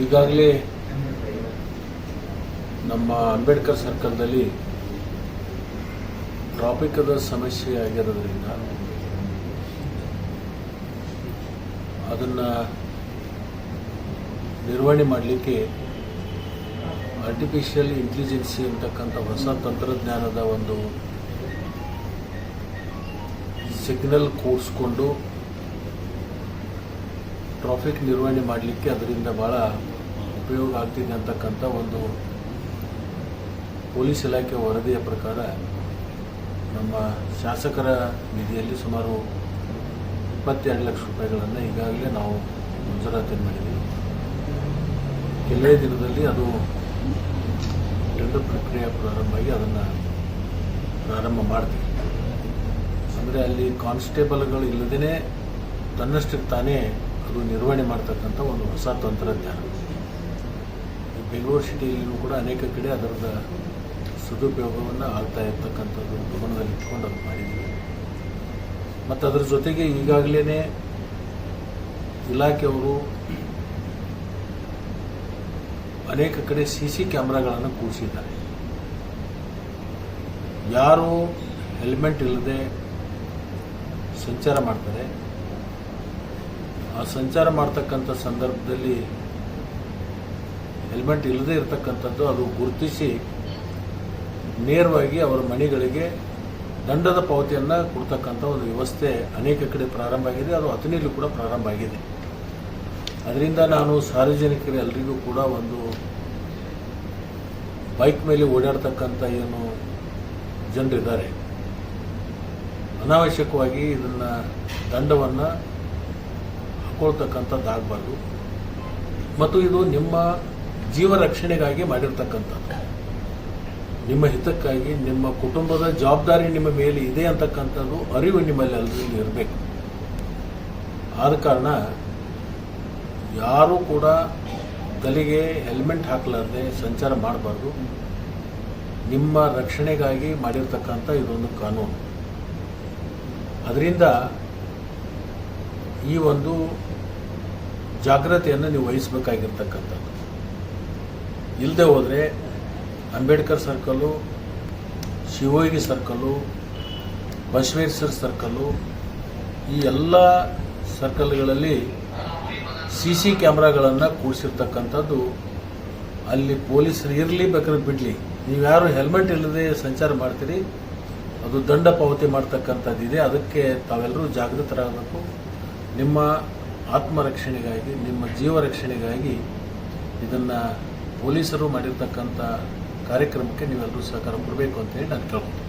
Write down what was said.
ಈಗಾಗಲೇ ನಮ್ಮ ಅಂಬೇಡ್ಕರ್ ಸರ್ಕಲ್ನಲ್ಲಿ ಟ್ರಾಫಿಕ್ದ ಸಮಸ್ಯೆ ಆಗಿರೋದ್ರಿಂದ ಅದನ್ನು ನಿರ್ವಹಣೆ ಮಾಡಲಿಕ್ಕೆ ಆರ್ಟಿಫಿಷಿಯಲ್ ಇಂಟೆಲಿಜೆನ್ಸಿ ಅಂತಕ್ಕಂಥ ಹೊಸ ತಂತ್ರಜ್ಞಾನದ ಒಂದು ಸಿಗ್ನಲ್ ಕೂಡಿಸ್ಕೊಂಡು ಟ್ರಾಫಿಕ್ ನಿರ್ವಹಣೆ ಮಾಡಲಿಕ್ಕೆ ಅದರಿಂದ ಭಾಳ ಉಪಯೋಗ ಆಗ್ತಿದೆ ಅಂತಕ್ಕಂಥ ಒಂದು ಪೊಲೀಸ್ ಇಲಾಖೆ ವರದಿಯ ಪ್ರಕಾರ ನಮ್ಮ ಶಾಸಕರ ನಿಧಿಯಲ್ಲಿ ಸುಮಾರು 22 ಲಕ್ಷ ರೂಪಾಯಿಗಳನ್ನು ಈಗಾಗಲೇ ನಾವು ಮಂಜೂರಾತಿ ಮಾಡಿದ್ದೀವಿ. ಕೆಲವೇ ದಿನದಲ್ಲಿ ಅದು ಟೆಂಡರ್ ಪ್ರಕ್ರಿಯೆ ಪ್ರಾರಂಭವಾಗಿ ಅದನ್ನು ಪ್ರಾರಂಭ ಮಾಡ್ತೀವಿ. ಅಂದರೆ ಅಲ್ಲಿ ಕಾನ್ಸ್ಟೇಬಲ್ಗಳು ಇಲ್ಲದೇ ತನ್ನಷ್ಟಕ್ಕೆ ತಾನೇ ಅದು ನಿರ್ವಹಣೆ ಮಾಡ್ತಕ್ಕಂಥ ಒಂದು ಹೊಸ ತಂತ್ರಜ್ಞಾನ. ಬೆಂಗಳೂರು ಸಿಟಿಯಲ್ಲಿಯೂ ಕೂಡ ಅನೇಕ ಕಡೆ ಅದರದ ಸದುಪಯೋಗವನ್ನು ಆಗ್ತಾ ಇರ್ತಕ್ಕಂಥದ್ದು ಗಮನದಲ್ಲಿ ಇಟ್ಕೊಂಡು ಅದು ಮಾಡಿದ್ದೀವಿ. ಮತ್ತು ಅದರ ಜೊತೆಗೆ ಈಗಾಗಲೇ ಇಲಾಖೆಯವರು ಅನೇಕ ಕಡೆ CC ಕ್ಯಾಮ್ರಾಗಳನ್ನು ಕೂಡಿಸಿದ್ದಾರೆ. ಯಾರು ಹೆಲ್ಮೆಟ್ ಇಲ್ಲದೆ ಸಂಚಾರ ಮಾಡ್ತಾರೆ, ಆ ಸಂಚಾರ ಮಾಡ್ತಕ್ಕಂಥ ಸಂದರ್ಭದಲ್ಲಿ ಹೆಲ್ಮೆಟ್ ಇಲ್ಲದೆ ಇರತಕ್ಕಂಥದ್ದು ಅದು ಗುರುತಿಸಿ ನೇರವಾಗಿ ಅವರ ಮನೆಗಳಿಗೆ ದಂಡದ ಪಾವತಿಯನ್ನು ಕೊಡ್ತಕ್ಕಂಥ ಒಂದು ವ್ಯವಸ್ಥೆ ಅನೇಕ ಕಡೆ ಪ್ರಾರಂಭ ಆಗಿದೆ. ಅದು ಅಥಣಿಯಲ್ಲೂ ಕೂಡ ಪ್ರಾರಂಭ ಆಗಿದೆ. ಅದರಿಂದ ನಾನು ಸಾರ್ವಜನಿಕರು ಎಲ್ಲರಿಗೂ ಕೂಡ ಒಂದು ಬೈಕ್ ಮೇಲೆ ಓಡಾಡ್ತಕ್ಕಂಥ ಏನು ಜನರಿದ್ದಾರೆ, ಅನಾವಶ್ಯಕವಾಗಿ ಇದನ್ನು ದಂಡವನ್ನು ಹಾಕೊಳ್ತಕ್ಕಂಥದ್ದಾಗಬಾರ್ದು. ಮತ್ತು ಇದು ನಿಮ್ಮ ಜೀವ ರಕ್ಷಣೆಗಾಗಿ ಮಾಡಿರ್ತಕ್ಕಂಥದ್ದು, ನಿಮ್ಮ ಹಿತಕ್ಕಾಗಿ, ನಿಮ್ಮ ಕುಟುಂಬದ ಜವಾಬ್ದಾರಿ ನಿಮ್ಮ ಮೇಲೆ ಇದೆ ಅಂತಕ್ಕಂಥದ್ದು ಅರಿವು ನಿಮ್ಮಲ್ಲಿ ಎಲ್ಲರಿಗೂ ಇರಬೇಕು. ಆದ ಕಾರಣ ಯಾರೂ ಕೂಡ ತಲೆಗೆ ಹೆಲ್ಮೆಟ್ ಹಾಕಲಾರದೆ ಸಂಚಾರ ಮಾಡಬಾರ್ದು. ನಿಮ್ಮ ರಕ್ಷಣೆಗಾಗಿ ಮಾಡಿರ್ತಕ್ಕಂಥ ಇದೊಂದು ಕಾನೂನು. ಅದರಿಂದ ಈ ಒಂದು ಜಾಗ್ರತೆಯನ್ನು ನೀವು ವಹಿಸಬೇಕಾಗಿರ್ತಕ್ಕಂಥದ್ದು. ಇಲ್ಲದೆ ಹೋದರೆ Ambedkar circle, Shivayogi circle, Basaveshwara circle, ಈ ಎಲ್ಲ ಸರ್ಕಲ್ಗಳಲ್ಲಿ CC ಕ್ಯಾಮ್ರಾಗಳನ್ನು ಕೂಡಿಸಿರ್ತಕ್ಕಂಥದ್ದು. ಅಲ್ಲಿ ಪೊಲೀಸರು ಇರಲಿ ಬೇಕಾದ್ರೆ ಬಿಡಲಿ, ನೀವ್ಯಾರು ಹೆಲ್ಮೆಟ್ ಇಲ್ಲದೆ ಸಂಚಾರ ಮಾಡ್ತೀರಿ ಅದು ದಂಡ ಪಾವತಿ ಮಾಡ್ತಕ್ಕಂಥದ್ದಿದೆ. ಅದಕ್ಕೆ ತಾವೆಲ್ಲರೂ ಜಾಗೃತರಾಗಬೇಕು. ನಿಮ್ಮ ಆತ್ಮರಕ್ಷಣೆಗಾಗಿ, ನಿಮ್ಮ ಜೀವ ರಕ್ಷಣೆಗಾಗಿ ಇದನ್ನು ಪೊಲೀಸರು ಮಾಡಿರ್ತಕ್ಕಂಥ ಕಾರ್ಯಕ್ರಮಕ್ಕೆ ನೀವೆಲ್ಲರೂ ಸಹಕಾರ ಕೊಡಬೇಕು ಅಂತೇಳಿ ನಾನು ಕೇಳ್ಕೊತೀನಿ.